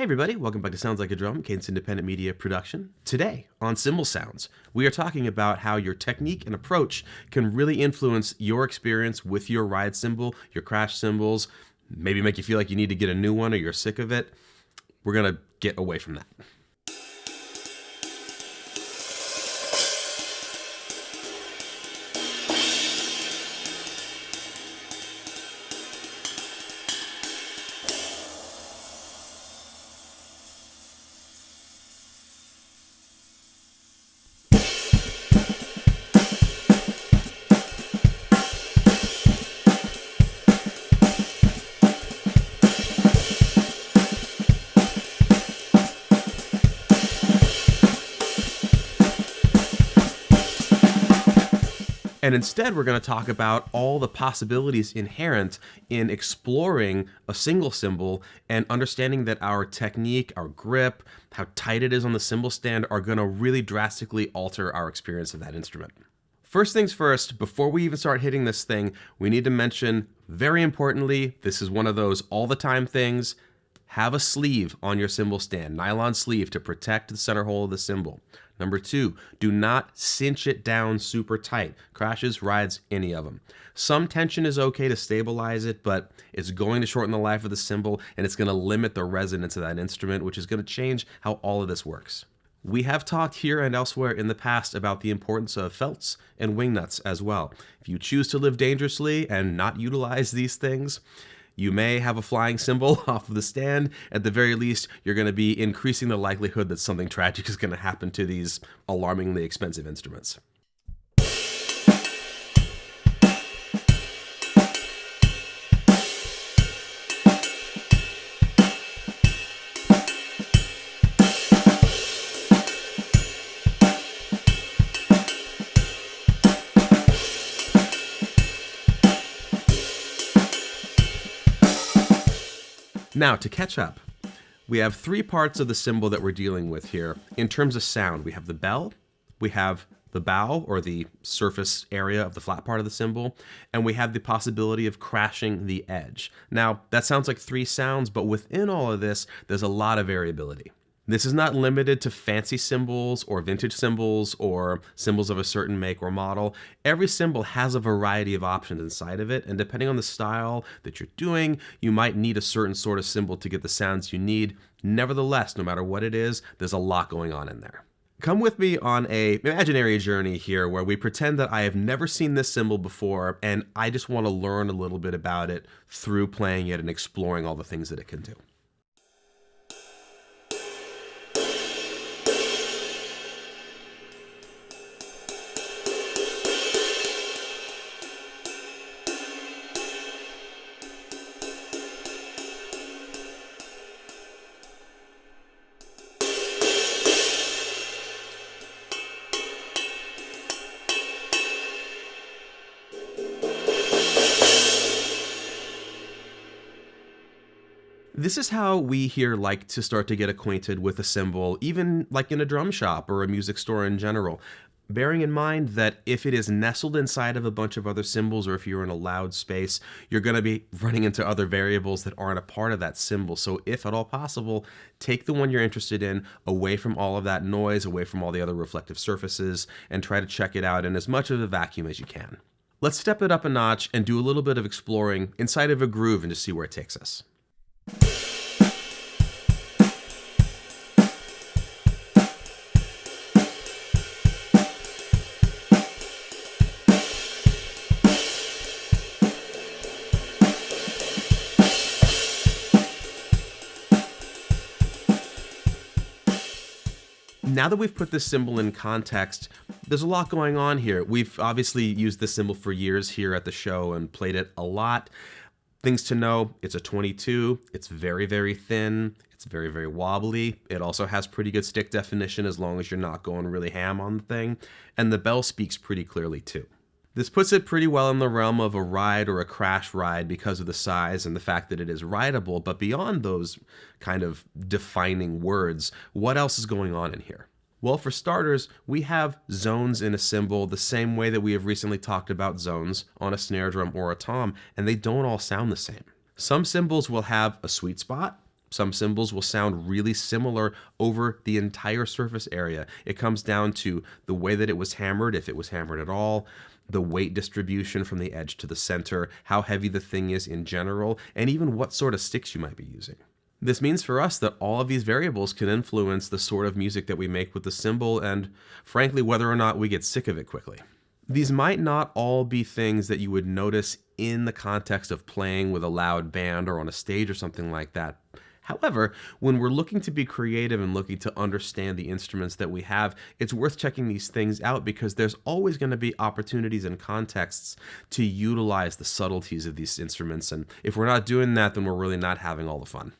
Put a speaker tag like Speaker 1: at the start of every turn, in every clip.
Speaker 1: everybody, welcome back to Sounds Like a Drum, Cadence independent media production. Today on Cymbal Sounds, we are talking about how your technique and approach can really influence your experience with your ride cymbal, your crash cymbals, maybe make you feel like you need to get a new one or you're sick of it. We're gonna get away from that. And instead, we're going to talk about all the possibilities inherent in exploring a single cymbal and understanding that our technique, our grip, how tight it is on the cymbal stand are going to really drastically alter our experience of that instrument. First things first, before we even start hitting this thing, we need to mention, very importantly, this is one of those all the time things, have a sleeve on your cymbal stand, nylon sleeve to protect the center hole of the cymbal. Number two, do not cinch it down super tight. Crashes, rides, any of them. Some tension is okay to stabilize it, but it's going to shorten the life of the cymbal and it's going to limit the resonance of that instrument, which is going to change how all of this works. We have talked here and elsewhere in the past about the importance of felts and wing nuts as well. If you choose to live dangerously and not utilize these things, you may have a flying cymbal off of the stand. At the very least, you're going to be increasing the likelihood that something tragic is going to happen to these alarmingly expensive instruments. Now, to catch up, we have three parts of the cymbal that we're dealing with here. In terms of sound, we have the bell, we have the bow, or the surface area of the flat part of the cymbal, and we have the possibility of crashing the edge. Now, that sounds like three sounds, but within all of this, there's a lot of variability. This is not limited to fancy cymbals or vintage cymbals or cymbals of a certain make or model. Every cymbal has a variety of options inside of it, and depending on the style that you're doing, you might need a certain sort of cymbal to get the sounds you need. Nevertheless, no matter what it is, there's a lot going on in there. Come with me on an imaginary journey here where we pretend that I have never seen this cymbal before and I just want to learn a little bit about it through playing it and exploring all the things that it can do. This is how we here like to start to get acquainted with a cymbal, even like in a drum shop or a music store in general. Bearing in mind that if it is nestled inside of a bunch of other cymbals, or if you're in a loud space, you're going to be running into other variables that aren't a part of that cymbal. So if at all possible, take the one you're interested in away from all of that noise, away from all the other reflective surfaces, and try to check it out in as much of a vacuum as you can. Let's step it up a notch and do a little bit of exploring inside of a groove and just see where it takes us. Now that we've put this cymbal in context, there's a lot going on here. We've obviously used this cymbal for years here at the show and played it a lot. Things to know, it's a 22, it's very, very thin, it's very, very wobbly. It also has pretty good stick definition as long as you're not going really ham on the thing. And the bell speaks pretty clearly too. This puts it pretty well in the realm of a ride or a crash ride because of the size and the fact that it is rideable, but beyond those kind of defining words, what else is going on in here? Well, for starters, we have zones in a cymbal the same way that we have recently talked about zones on a snare drum or a tom, and they don't all sound the same. Some cymbals will have a sweet spot, Some cymbals will sound really similar over the entire surface area. It comes down to the way that it was hammered, if it was hammered at all, the weight distribution from the edge to the center, how heavy the thing is in general, and even what sort of sticks you might be using. This means for us that all of these variables can influence the sort of music that we make with the cymbal and, frankly, whether or not we get sick of it quickly. These might not all be things that you would notice in the context of playing with a loud band or on a stage or something like that. However, when we're looking to be creative and looking to understand the instruments that we have, it's worth checking these things out because there's always going to be opportunities and contexts to utilize the subtleties of these instruments. And if we're not doing that, then we're really not having all the fun.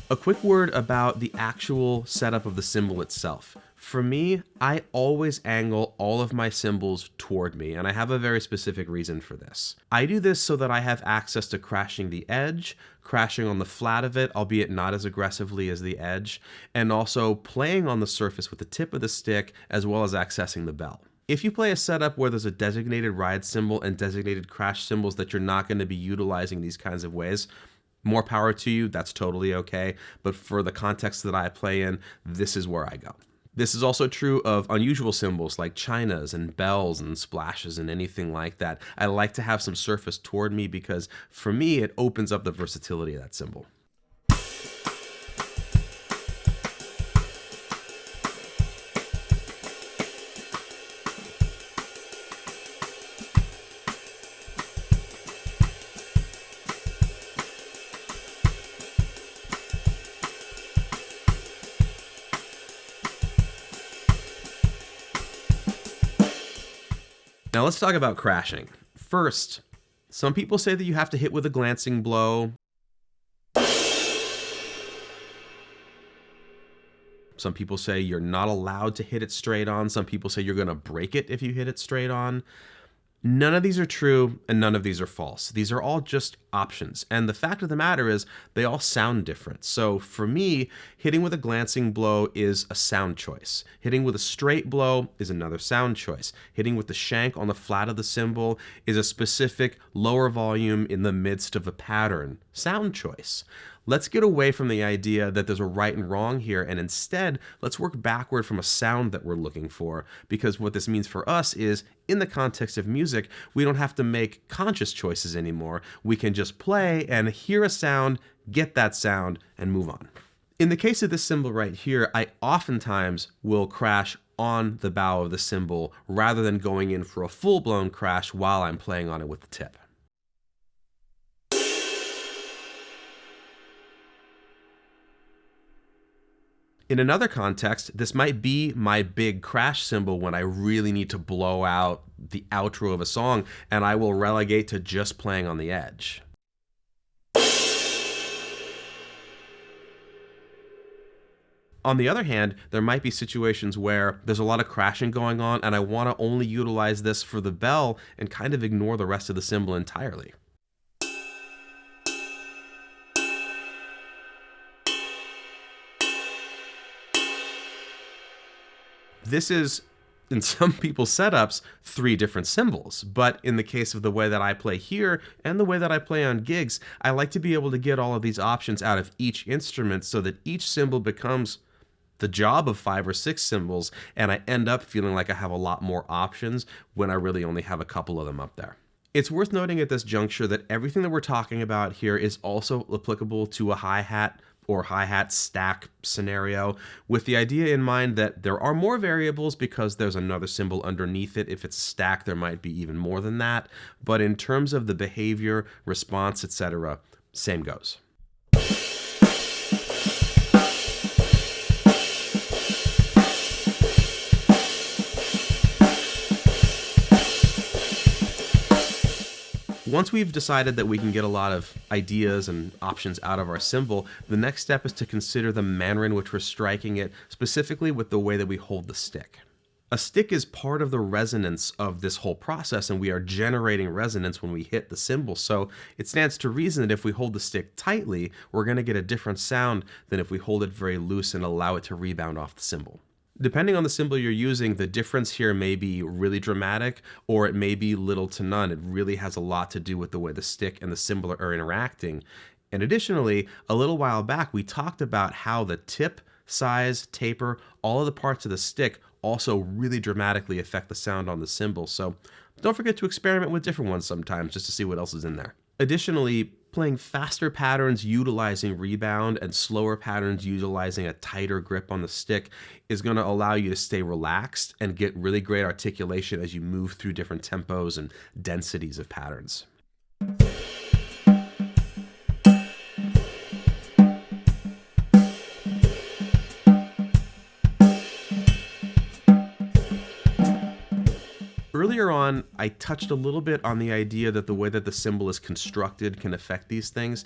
Speaker 1: A quick word about the actual setup of the cymbal itself. For me, I always angle all of my cymbals toward me, and I have a very specific reason for this. I do this so that I have access to crashing the edge, crashing on the flat of it, albeit not as aggressively as the edge, and also playing on the surface with the tip of the stick, as well as accessing the bell. If you play a setup where there's a designated ride cymbal and designated crash cymbals that you're not going to be utilizing these kinds of ways, more power to you, that's totally okay. But for the context that I play in, this is where I go. This is also true of unusual cymbals like chinas and bells and splashes and anything like that. I like to have some surface toward me because for me, it opens up the versatility of that cymbal. Now let's talk about crashing. First, some people say that you have to hit with a glancing blow. Some people say you're not allowed to hit it straight on. Some people say you're going to break it if you hit it straight on. None of these are true and none of these are false. These are all just options. And the fact of the matter is they all sound different. So for me, hitting with a glancing blow is a sound choice. Hitting with a straight blow is another sound choice. Hitting with the shank on the flat of the cymbal is a specific lower volume in the midst of a pattern sound choice. Let's get away from the idea that there's a right and wrong here, and instead, let's work backward from a sound that we're looking for, because what this means for us is, in the context of music, we don't have to make conscious choices anymore. We can just play and hear a sound, get that sound, and move on. In the case of this cymbal right here, I oftentimes will crash on the bow of the cymbal rather than going in for a full-blown crash while I'm playing on it with the tip. In another context, this might be my big crash cymbal when I really need to blow out the outro of a song, and I will relegate to just playing on the edge. On the other hand, there might be situations where there's a lot of crashing going on, and I want to only utilize this for the bell and kind of ignore the rest of the cymbal entirely. This is, in some people's setups, 3 different cymbals, but in the case of the way that I play here and the way that I play on gigs, I like to be able to get all of these options out of each instrument so that each cymbal becomes the job of 5 or 6 cymbals, and I end up feeling like I have a lot more options when I really only have a couple of them up there. It's worth noting at this juncture that everything that we're talking about here is also applicable to a hi-hat or hi-hat stack scenario, with the idea in mind that there are more variables because there's another cymbal underneath it. If it's a stack, there might be even more than that. But in terms of the behavior, response, etc., same goes. Once we've decided that we can get a lot of ideas and options out of our cymbal, the next step is to consider the manner in which we're striking it, specifically with the way that we hold the stick. A stick is part of the resonance of this whole process, and we are generating resonance when we hit the cymbal. So it stands to reason that if we hold the stick tightly, we're going to get a different sound than if we hold it very loose and allow it to rebound off the cymbal. Depending on the cymbal you're using, the difference here may be really dramatic, or it may be little to none. It really has a lot to do with the way the stick and the cymbal are interacting. And additionally, a little while back, we talked about how the tip, size, taper, all of the parts of the stick also really dramatically affect the sound on the cymbal. So don't forget to experiment with different ones sometimes just to see what else is in there. Additionally, playing faster patterns utilizing rebound and slower patterns utilizing a tighter grip on the stick is going to allow you to stay relaxed and get really great articulation as you move through different tempos and densities of patterns. Earlier on, I touched a little bit on the idea that the way that the cymbal is constructed can affect these things.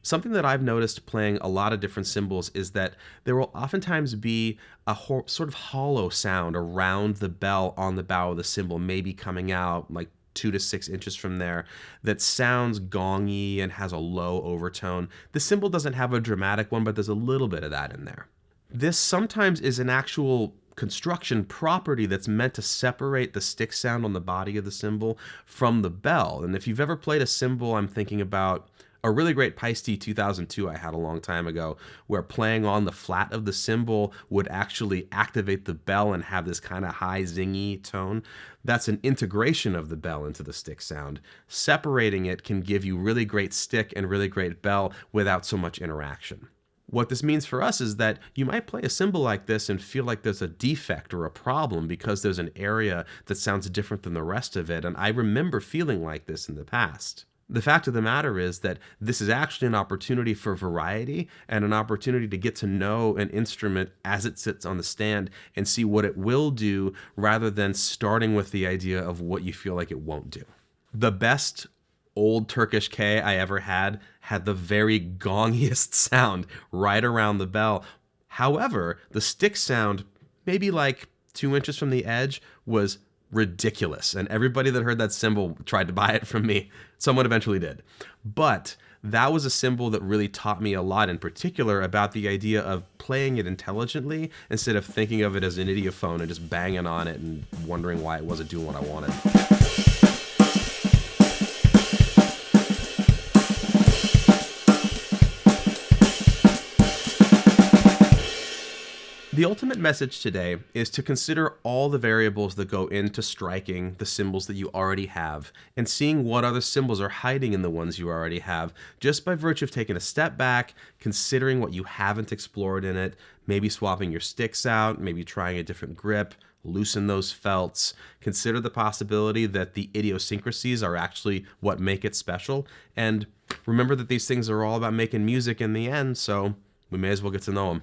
Speaker 1: Something that I've noticed playing a lot of different cymbals is that there will oftentimes be a sort of hollow sound around the bell on the bow of the cymbal, maybe coming out like 2 to 6 inches from there, that sounds gongy and has a low overtone. The cymbal doesn't have a dramatic one, but there's a little bit of that in there. This sometimes is an actual construction property that's meant to separate the stick sound on the body of the cymbal from the bell. And if you've ever played a cymbal, I'm thinking about a really great Paiste 2002 I had a long time ago, where playing on the flat of the cymbal would actually activate the bell and have this kind of high zingy tone. That's an integration of the bell into the stick sound. Separating it can give you really great stick and really great bell without so much interaction. What this means for us is that you might play a cymbal like this and feel like there's a defect or a problem because there's an area that sounds different than the rest of it, and I remember feeling like this in the past. The fact of the matter is that this is actually an opportunity for variety and an opportunity to get to know an instrument as it sits on the stand and see what it will do rather than starting with the idea of what you feel like it won't do. The best old Turkish K I ever had the very gongiest sound right around the bell. However, the stick sound, maybe like 2 inches from the edge, was ridiculous. And everybody that heard that cymbal tried to buy it from me. Someone eventually did. But that was a cymbal that really taught me a lot, in particular about the idea of playing it intelligently instead of thinking of it as an idiophone and just banging on it and wondering why it wasn't doing what I wanted. The ultimate message today is to consider all the variables that go into striking the cymbals that you already have and seeing what other cymbals are hiding in the ones you already have, just by virtue of taking a step back, considering what you haven't explored in it, maybe swapping your sticks out, maybe trying a different grip, loosen those felts, consider the possibility that the idiosyncrasies are actually what make it special, and remember that these things are all about making music in the end, so we may as well get to know them.